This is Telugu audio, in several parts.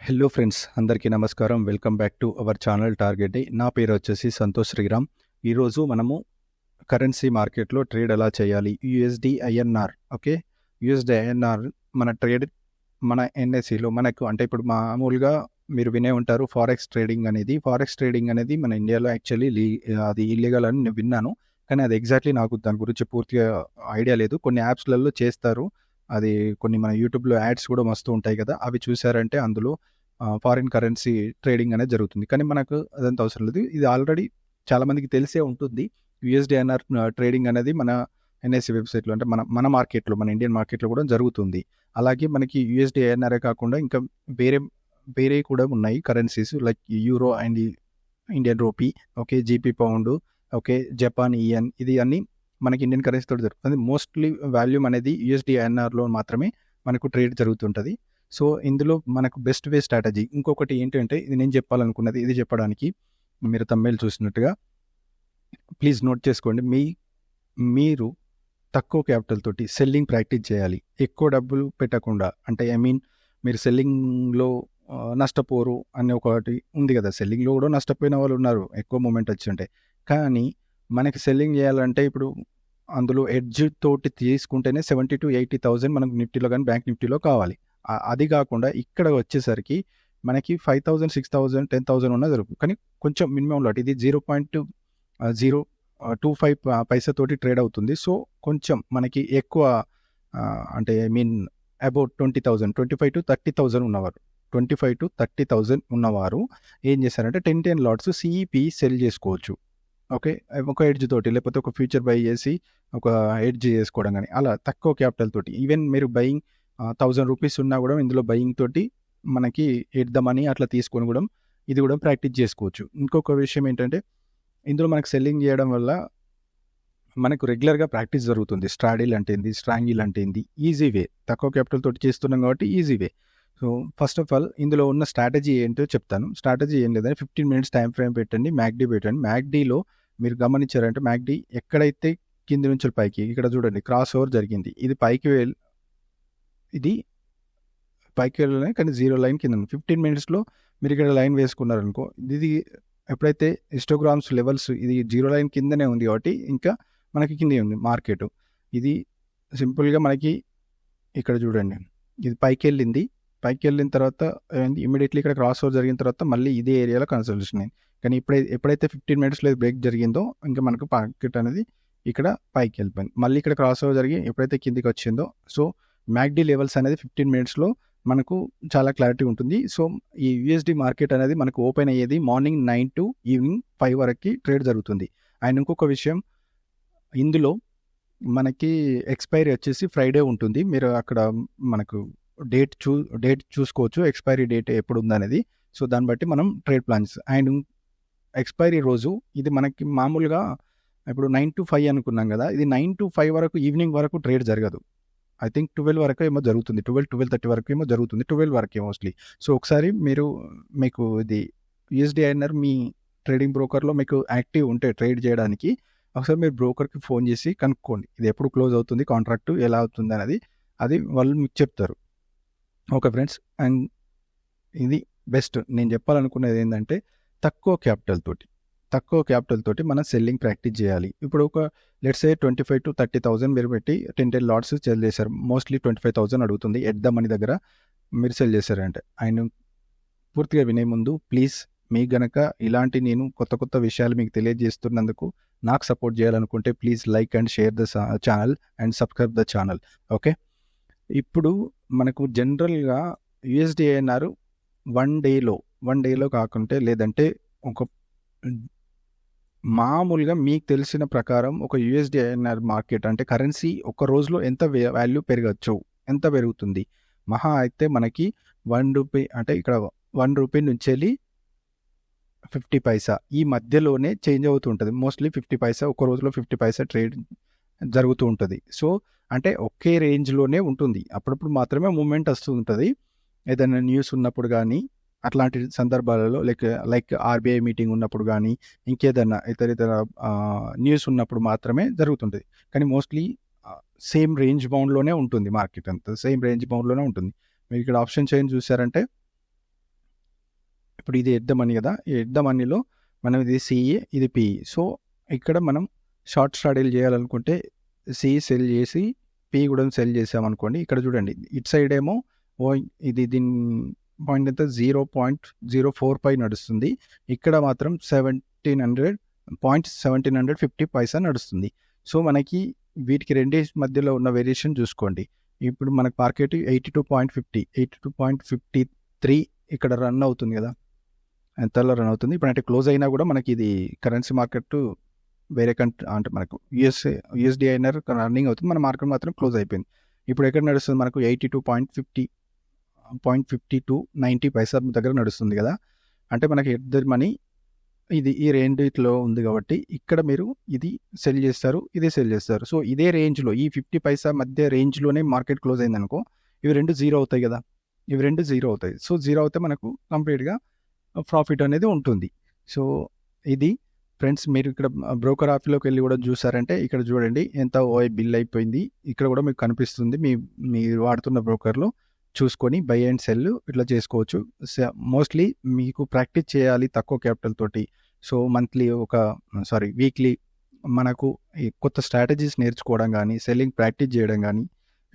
హలో ఫ్రెండ్స్, అందరికీ నమస్కారం. Welcome back to our channel target day. నా పేరు వచ్చేసి సంతోష్ శ్రీరామ్. ఈరోజు మనము కరెన్సీ మార్కెట్లో ట్రేడ్ ఎలా చేయాలి, USD INR. Okay, USD INR మన ఎన్ఎస్సిలో మనకు అంటే ఇప్పుడు మామూలుగా మీరు వినే ఉంటారు ఫారెక్స్ ట్రేడింగ్ అనేది మన ఇండియాలో యాక్చువల్లీ అది ఇల్లీగల్ అని నేను విన్నాను. కానీ అది ఎగ్జాక్ట్లీ నాకు దాని గురించి పూర్తిగా ఐడియా లేదు. కొన్ని యాప్స్లలో చేస్తారు అది, కొన్ని మన యూట్యూబ్లో యాడ్స్ కూడా వస్తూ ఉంటాయి కదా, అవి చూసారంటే అందులో ఫారిన్ కరెన్సీ ట్రేడింగ్ అనేది జరుగుతుంది. కానీ మనకు అదంత అవసరం లేదు. ఇది ఆల్రెడీ చాలామందికి తెలిసే ఉంటుంది. యూఎస్డిఎన్ఆర్ ట్రేడింగ్ అనేది మన ఎన్ఎస్సి వెబ్సైట్లో అంటే మన మార్కెట్లో, మన ఇండియన్ మార్కెట్లో కూడా జరుగుతుంది. అలాగే మనకి యూఎస్డిఎన్ఆర్ఏ కాకుండా ఇంకా వేరే కూడా ఉన్నాయి currencies, like euro and Indian rupee, okay, GP pound, okay, Japan yen. ఇది అన్ని మనకి ఇండియన్ కరెన్సీ తోటి జరుగుతుంది. మోస్ట్లీ వాల్యూమ్ అనేది యూఎస్డిఎన్ఆర్లో మాత్రమే మనకు ట్రేడ్ జరుగుతుంటుంది. సో ఇందులో మనకు బెస్ట్ వే స్ట్రాటజీ ఇంకొకటి ఏంటంటే, ఇది నేను చెప్పాలనుకున్నది, ఇది చెప్పడానికి మీరు తమ్మేలు చూసినట్టుగా ప్లీజ్ నోట్ చేసుకోండి. మీరు తక్కువ క్యాపిటల్ తోటి సెల్లింగ్ ప్రాక్టీస్ చేయాలి, ఎక్కువ డబ్బులు పెట్టకుండా. అంటే మీరు సెల్లింగ్లో నష్టపోరు అని ఒకటి ఉంది కదా, సెల్లింగ్లో కూడా నష్టపోయిన వాళ్ళు ఉన్నారు ఎక్కువ మూమెంట్ వచ్చి ఉంటే. కానీ మనకి సెల్లింగ్ చేయాలంటే ఇప్పుడు అందులో ఎడ్జ్ తోటి తీసుకుంటేనే 70,000 to 80,000 మనకు నిఫ్టీలో కానీ బ్యాంక్ నిఫ్టీలో కావాలి. అది కాకుండా ఇక్కడ వచ్చేసరికి మనకి 5,000, 6,000, 10,000 ఉన్న జరుగుతుంది. కానీ కొంచెం మినిమం లాట్, ఇది 0.025 పైసతోటి ట్రేడ్ అవుతుంది. సో కొంచెం మనకి ఎక్కువ అంటే అబౌట్ 20,000, 25,000 to 30,000 ఉన్నవారు, 25,000 to 30,000 ఉన్నవారు ఏం చేశారంటే 10 లాట్స్ సిఈపి సెల్ చేసుకోవచ్చు. ఓకే, ఒక ఎడ్జ్ తోటి, లేకపోతే ఒక ఫ్యూచర్ బై చేసి ఒక ఎడ్జ్ చేసుకోవడం కానీ, అలా తక్కువ క్యాపిటల్ తోటి. ఈవెన్ మీరు బయింగ్ 1,000 రూపీస్ ఉన్నా కూడా ఇందులో బయింగ్ తోటి మనకి ఎట్ ద మనీ అట్లా తీసుకొని కూడా ఇది కూడా ప్రాక్టీస్ చేసుకోవచ్చు. ఇంకొక విషయం ఏంటంటే, ఇందులో మనకు సెల్లింగ్ చేయడం వల్ల మనకు రెగ్యులర్గా ప్రాక్టీస్ జరుగుతుంది. స్ట్రాడిల్ అంటే ఏంది, స్ట్రాంగిల్ అంటే ఏంది, ఈజీ వే. తక్కువ క్యాపిటల్ తోటి చేస్తున్నాం కాబట్టి easy way. So first of all ఇందులో ఉన్న స్ట్రాటజీ ఏంటో చెప్తాను. స్ట్రాటజీ ఏం లేదని 15 minutes టైం ఫ్రేమ్ పెట్టండి, మ్యాక్డీ పెట్టండి. మ్యాక్డీలో మీరు గమనించారంటే మ్యాక్డీ ఎక్కడైతే కింది నుంచి పైకి, ఇక్కడ చూడండి క్రాస్ ఓవర్ జరిగింది, ఇది పైకి వెళ్ళాలి కానీ జీరో లైన్ కింద ఉంది. 15 minutesలో మీరు ఇక్కడ లైన్ వేసుకున్నారనుకో, ఇది ఎప్పుడైతే హిస్టోగ్రామ్స్ లెవెల్స్ ఇది జీరో లైన్ కిందనే ఉంది కాబట్టి ఇంకా మనకి కిందే ఉంది మార్కెట్. ఇది సింపుల్గా మనకి ఇక్కడ చూడండి, ఇది పైకి వెళ్ళిన తర్వాత ఇమీడియట్లీ ఇక్కడ క్రాస్ ఓవర్ జరిగిన తర్వాత మళ్ళీ ఇదే ఏరియాలో కన్సల్టేషన్ అయింది. కానీ ఎప్పుడైతే 15 minutesలో బ్రేక్ జరిగిందో ఇంకా మనకు మార్కెట్ అనేది ఇక్కడ పైకి వెళ్ళిపోయింది. మళ్ళీ ఇక్కడ క్రాస్ ఓవర్ జరిగి ఎప్పుడైతే కిందికి వచ్చిందో, సో మ్యాక్డీ లెవెల్స్ అనేది 15 minutesలో మనకు చాలా క్లారిటీ ఉంటుంది. సో ఈ యూఎస్డి మార్కెట్ అనేది మనకు ఓపెన్ అయ్యేది మార్నింగ్ 9 to ఈవినింగ్ 5 వరకు ట్రేడ్ జరుగుతుంది. అండ్ ఇంకొక విషయం, ఇందులో మనకి ఎక్స్పైరీ వచ్చేసి ఫ్రైడే ఉంటుంది. మీరు అక్కడ మనకు డేట్ చూసుకోవచ్చు, ఎక్స్పైరీ డేట్ ఎప్పుడు ఉందనేది. సో దాన్ని బట్టి మనం ట్రేడ్ ప్లాన్స్. అండ్ ఎక్స్పైరీ రోజు ఇది మనకి మామూలుగా ఇప్పుడు 9 to 5 అనుకున్నాం కదా, ఇది 9 to 5 వరకు, ఈవినింగ్ వరకు ట్రేడ్ జరగదు. ఐ థింక్ 12 వరకు ఏమో జరుగుతుంది, 12:30 వరకు ఏమో జరుగుతుంది, 12 వరకే మోస్ట్లీ. సో ఒకసారి మీకు ఇది యూఎస్డిఐఎన్ఆర్ మీ ట్రేడింగ్ బ్రోకర్లో మీకు యాక్టివ్ ఉంటే ట్రేడ్ చేయడానికి, ఒకసారి మీరు బ్రోకర్కి ఫోన్ చేసి కనుక్కోండి ఇది ఎప్పుడు క్లోజ్ అవుతుంది, కాంట్రాక్ట్ ఎలా అవుతుంది అనేది, అది వాళ్ళు మీకు చెప్తారు. ఓకే ఫ్రెండ్స్, అండ్ ఇది బెస్ట్. నేను చెప్పాలనుకునేది ఏంటంటే, తక్కువ క్యాపిటల్ తోటి మనం సెల్లింగ్ ప్రాక్టీస్ చేయాలి. ఇప్పుడు ఒక లెట్స్ సే 25,000 to 30,000 మీరు పెట్టి 10 లాట్స్ సెల్ చేశారు. మోస్ట్లీ 25,000 అడుగుతుంది ఎట్ ద మనీ దగ్గర మీరు సెల్ చేశారంటే. అండ్ పూర్తిగా వినే ముందు ప్లీజ్, మీకు గనక ఇలాంటి నేను కొత్త విషయాలు మీకు తెలియజేస్తున్నందుకు నాకు సపోర్ట్ చేయాలనుకుంటే please like and share the channel and subscribe the channel. Okay, ఇప్పుడు మనకు జనరల్గా యూఎస్డిఐఎన్ఆర్ వన్ డేలో కాకుంటే, లేదంటే ఒక మామూలుగా మీకు తెలిసిన ప్రకారం ఒక యూఎస్డిఐఎన్ఆర్ మార్కెట్ అంటే కరెన్సీ ఒక రోజులో ఎంత వాల్యూ ఎంత పెరుగుతుంది, మహా అయితే మనకి 1 రూపీ, అంటే ఇక్కడ 1 రూపీ నుంచి వెళ్ళి 50 పైసా ఈ మధ్యలోనే చేంజ్ అవుతూ ఉంటుంది. మోస్ట్లీ 50 పైసా, ఒక రోజులో 50 పైసా ట్రేడ్ జరుగుతూ ఉంటుంది. సో అంటే ఒకే రేంజ్లోనే ఉంటుంది. అప్పుడప్పుడు మాత్రమే మూమెంట్ వస్తూ ఉంటుంది, ఏదైనా న్యూస్ ఉన్నప్పుడు కానీ, అట్లాంటి సందర్భాలలో లైక్ ఆర్బీఐ మీటింగ్ ఉన్నప్పుడు కానీ, ఇంకేదన్నా ఇతర న్యూస్ ఉన్నప్పుడు మాత్రమే జరుగుతుంటుంది. కానీ మోస్ట్లీ సేమ్ రేంజ్ బౌండ్లోనే ఉంటుంది మార్కెట్ అంతా, సేమ్ రేంజ్ బౌండ్లోనే ఉంటుంది. మీరు ఇక్కడ ఆప్షన్ చైన్ చూసారంటే ఇప్పుడు ఇది ఎట్ ద మనీ కదా, ఈ ఎట్ ద మనీలో మనం ఇది సిఈ, ఇది పిఈ. సో ఇక్కడ మనం షార్ట్ స్ట్రాటజీ చేయాలనుకుంటే సిఈ సెల్ చేసి పిఈ కూడా సెల్ చేసామనుకోండి, ఇక్కడ చూడండి ఇటు సైడ్ ఏమో ఇది దీని పాయింట్ ఎంత 0.045 నడుస్తుంది, ఇక్కడ మాత్రం 1750 నడుస్తుంది. సో మనకి వీటికి రెండే మధ్యలో ఉన్న వేరియేషన్ చూసుకోండి. ఇప్పుడు మనకు మార్కెట్ 82.53 ఇక్కడ రన్ అవుతుంది కదా, ఎంతలో రన్ అవుతుంది. ఇప్పుడు అంటే క్లోజ్ అయినా కూడా మనకి ఇది కరెన్సీ మార్కెట్ వేరే కంట్రీ అంటే మనకు యూఎస్డి అయినా రన్నింగ్ అవుతుంది, మన మార్కెట్ మాత్రం క్లోజ్ అయిపోయింది. ఇప్పుడు ఎక్కడ నడుస్తుంది మనకు 82.52 దగ్గర నడుస్తుంది కదా. అంటే మనకి ఇద్దరు మనీ ఇది ఈ రెండిట్లో ఉంది కాబట్టి ఇక్కడ మీరు ఇది సెల్ చేస్తారు, ఇదే సెల్ చేస్తారు. సో ఇదే రేంజ్లో ఈ 50 పైసా మధ్య రేంజ్లోనే మార్కెట్ క్లోజ్ అయింది అనుకో, ఇవి రెండు జీరో అవుతాయి కదా, ఇవి రెండు జీరో అవుతాయి. సో జీరో అవుతే మనకు కంప్లీట్గా ప్రాఫిట్ అనేది ఉంటుంది. సో ఇది ఫ్రెండ్స్, మీరు ఇక్కడ బ్రోకర్ ఆఫీలోకి వెళ్ళి కూడా చూసారంటే ఇక్కడ చూడండి ఎంత ఓఐ బిల్ అయిపోయింది, ఇక్కడ కూడా మీకు కనిపిస్తుంది. మీరు వాడుతున్న బ్రోకర్లో చూసుకొని బై అండ్ సెల్ ఇట్లా చేసుకోవచ్చు. మోస్ట్లీ మీకు ప్రాక్టీస్ చేయాలి తక్కువ క్యాపిటల్ తోటి. సో వీక్లీ మనకు ఈ కొత్త స్ట్రాటజీస్ నేర్చుకోవడం కానీ, సెల్లింగ్ ప్రాక్టీస్ చేయడం కానీ.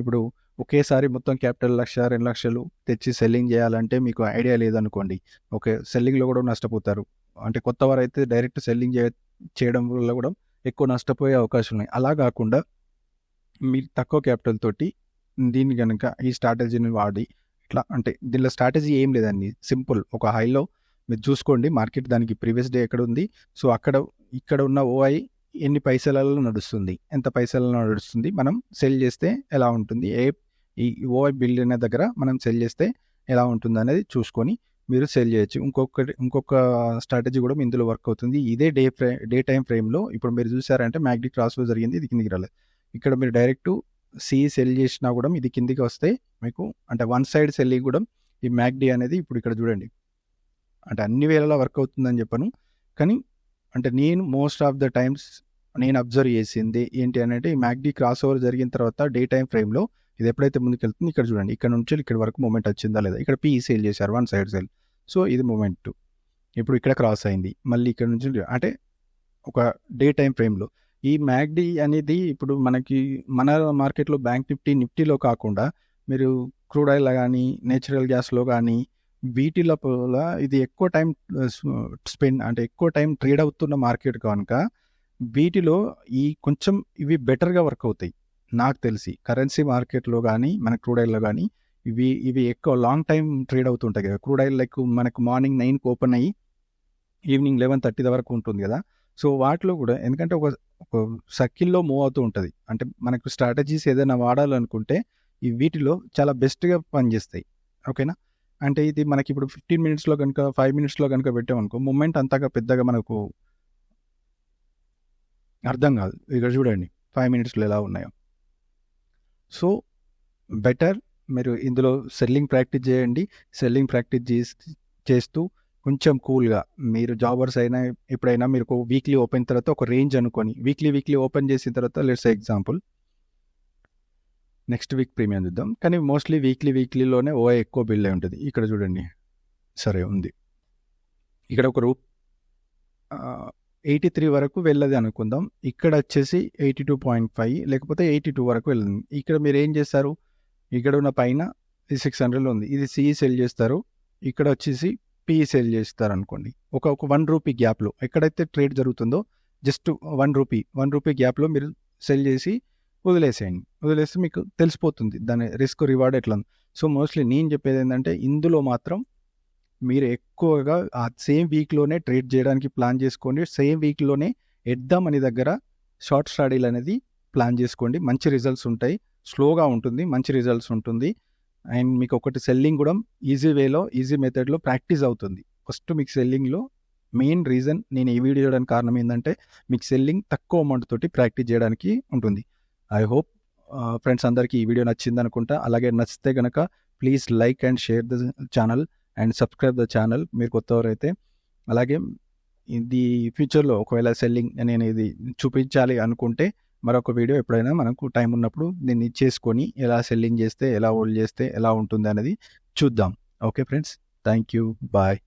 ఇప్పుడు ఒకేసారి మొత్తం క్యాపిటల్ 1,00,000 2 లక్షలు తెచ్చి సెల్లింగ్ చేయాలంటే మీకు ఐడియా లేదనుకోండి, ఓకే సెల్లింగ్లో కూడా నష్టపోతారు. అంటే కొత్త వారు అయితే డైరెక్ట్ సెల్లింగ్ చేయడం వల్ల కూడా ఎక్కువ నష్టపోయే అవకాశం ఉన్నాయి. అలా కాకుండా మీరు తక్కువ క్యాపిటల్ తోటి దీన్ని కనుక ఈ స్ట్రాటజీని వాడి ఇట్లా, అంటే దీనిలో స్ట్రాటజీ ఏం లేదండి, సింపుల్. ఒక హైలో మీరు చూసుకోండి మార్కెట్ దానికి ప్రీవియస్ డే ఎక్కడ ఉంది, సో ఇక్కడ ఉన్న ఓఐ ఎన్ని పైసలలో నడుస్తుంది, ఎంత పైసలలో నడుస్తుంది, మనం సెల్ చేస్తే ఎలా ఉంటుంది, ఈ ఓఐ బిల్ అనే దగ్గర మనం సెల్ చేస్తే ఎలా ఉంటుంది అనేది చూసుకొని మీరు సెల్ చేయొచ్చు. ఇంకొక స్ట్రాటజీ కూడా ఇందులో వర్క్ అవుతుంది. ఇదే డే టైం ఫ్రేమ్లో ఇప్పుడు మీరు చూసారంటే మ్యాగ్డి క్రాస్లో జరిగింది, ఇది కిందికి రాలేదు. ఇక్కడ మీరు డైరెక్ట్ సిఈ సెల్ చేసినా కూడా ఇది కిందికి వస్తే మీకు అంటే వన్ సైడ్ సెల్లింగ్ కూడా ఈ మ్యాగ్డి అనేది ఇప్పుడు ఇక్కడ చూడండి అంటే అన్ని వేళలా వర్క్ అవుతుందని చెప్పను, కానీ అంటే నేను మోస్ట్ ఆఫ్ ద టైమ్స్ నేను అబ్జర్వ్ చేసింది ఏంటి అంటే ఈ మ్యాగ్డి క్రాస్ ఓవర్ జరిగిన తర్వాత డే టైం ఫ్రేమ్లో ఇది ఎప్పుడైతే ముందుకు వెళ్తుంది ఇక్కడ చూడండి, ఇక్కడ నుంచి ఇక్కడ వరకు మూమెంట్ వచ్చిందా లేదా, ఇక్కడ పిఈ సేల్ చేశారు వన్ సైడ్ సెల్, సో ఇది మూమెంట్ ఇప్పుడు ఇక్కడ క్రాస్ అయింది, మళ్ళీ ఇక్కడ నుంచి అంటే ఒక డే టైం ఫ్రేమ్లో ఈ మ్యాగ్డి అనేది ఇప్పుడు మన మార్కెట్లో బ్యాంక్ నిఫ్టీలో కాకుండా మీరు క్రూడ్ ఆయిల్ కానీ నేచురల్ గ్యాస్లో కానీ వీటి లోపల ఇది ఎక్కువ టైం అంటే ఎక్కువ టైం ట్రేడ్ అవుతున్న మార్కెట్ కనుక వీటిలో ఈ కొంచెం ఇవి బెటర్గా వర్క్ అవుతాయి నాకు తెలిసి. కరెన్సీ మార్కెట్లో కానీ మన క్రూడ్ ఆయిల్లో కానీ ఇవి ఎక్కువ లాంగ్ టైం ట్రేడ్ అవుతుంటాయి కదా. క్రూడ్ ఆయిల్ లైక్ మనకు మార్నింగ్ 9కి ఓపెన్ అయ్యి ఈవినింగ్ 11:30 వరకు ఉంటుంది కదా. సో వాటిలో కూడా ఎందుకంటే ఒక సర్కిల్లో మూవ్ అవుతూ ఉంటుంది, అంటే మనకు స్ట్రాటజీస్ ఏదైనా వాడాలనుకుంటే ఈ వీటిలో చాలా బెస్ట్గా పనిచేస్తాయి. ఓకేనా, అంటే ఇది మనకి ఇప్పుడు 15 మినిట్స్లో కనుక 5 మినిట్స్లో కనుక పెట్టామనుకో మూమెంట్ అంతగా పెద్దగా మనకు అర్థం కాదు. ఇక్కడ చూడండి 5 మినిట్స్లో ఎలా ఉన్నాయో. సో బెటర్ మీరు ఇందులో సెల్లింగ్ ప్రాక్టీస్ చేయండి. సెల్లింగ్ ప్రాక్టీస్ చేస్తూ కొంచెం కూల్గా మీరు జాబర్స్ అయినా ఎప్పుడైనా మీరు ఒక వీక్లీ ఓపెన్ తర్వాత ఒక రేంజ్ అనుకొని వీక్లీ ఓపెన్ చేసిన తర్వాత let's example next week premium చూద్దాం, కానీ మోస్ట్లీ వీక్లీలోనే ఓఐ ఎక్కువ బిల్డ్ అయి ఉంటుంది. ఇక్కడ చూడండి సరే ఉంది, ఇక్కడ ఒక 83 వరకు వెళ్ళదు అనుకుందాం, ఇక్కడ వచ్చేసి 82.5 లేకపోతే 82 వరకు వెళ్ళింది. ఇక్కడ మీరు ఏం చేస్తారు, ఇక్కడ ఉన్న పైన ఇది 600లో ఉంది, ఇది సిఈ సెల్ చేస్తారు, ఇక్కడ వచ్చేసి పిఈ సెల్ చేస్తారు అనుకోండి. ఒక 1 రూపీ గ్యాప్లో ఎక్కడైతే ట్రేడ్ జరుగుతుందో జస్ట్ 1 రూపీ గ్యాప్లో మీరు సెల్ చేసి వదిలేస్తే మీకు తెలిసిపోతుంది దాని రిస్క్ రివార్డ్ ఎట్లా. సో మోస్ట్లీ నేను చెప్పేది ఏంటంటే ఇందులో మాత్రం మీరు ఎక్కువగా ఆ సేమ్ వీక్లోనే ట్రేడ్ చేయడానికి ప్లాన్ చేసుకోండి. సేమ్ వీక్లోనే ఎద్దాం అని దగ్గర షార్ట్ స్ట్రాటజీలు అనేది ప్లాన్ చేసుకోండి. మంచి రిజల్ట్స్ ఉంటాయి, స్లోగా ఉంటుంది, మంచి రిజల్ట్స్ ఉంటుంది. అండ్ మీకు ఒకటి సెల్లింగ్ కూడా ఈజీ మెథడ్లో ప్రాక్టీస్ అవుతుంది. ఫస్ట్ మీకు సెల్లింగ్లో మెయిన్ రీజన్ నేను ఈ వీడియో చేయడానికి కారణం ఏంటంటే మీకు సెల్లింగ్ తక్కువ అమౌంట్ తోటి ప్రాక్టీస్ చేయడానికి ఉంటుంది. ఐ హోప్ ఫ్రెండ్స్ అందరికీ ఈ వీడియో నచ్చింది అనుకుంటా. అలాగే నచ్చితే కనుక please like and share the channel and subscribe the channel మీరు కొత్తవారైతే. అలాగే ఇది ఫ్యూచర్లో ఒకవేళ సెల్లింగ్ నేను ఇది చూపించాలి అనుకుంటే మరొక వీడియో ఎప్పుడైనా మనకు టైం ఉన్నప్పుడు దీన్ని చేసుకొని ఎలా సెల్లింగ్ చేస్తే ఎలా హోల్డ్ చేస్తే ఎలా ఉంటుంది అనేది చూద్దాం. Okay friends, thank you, bye.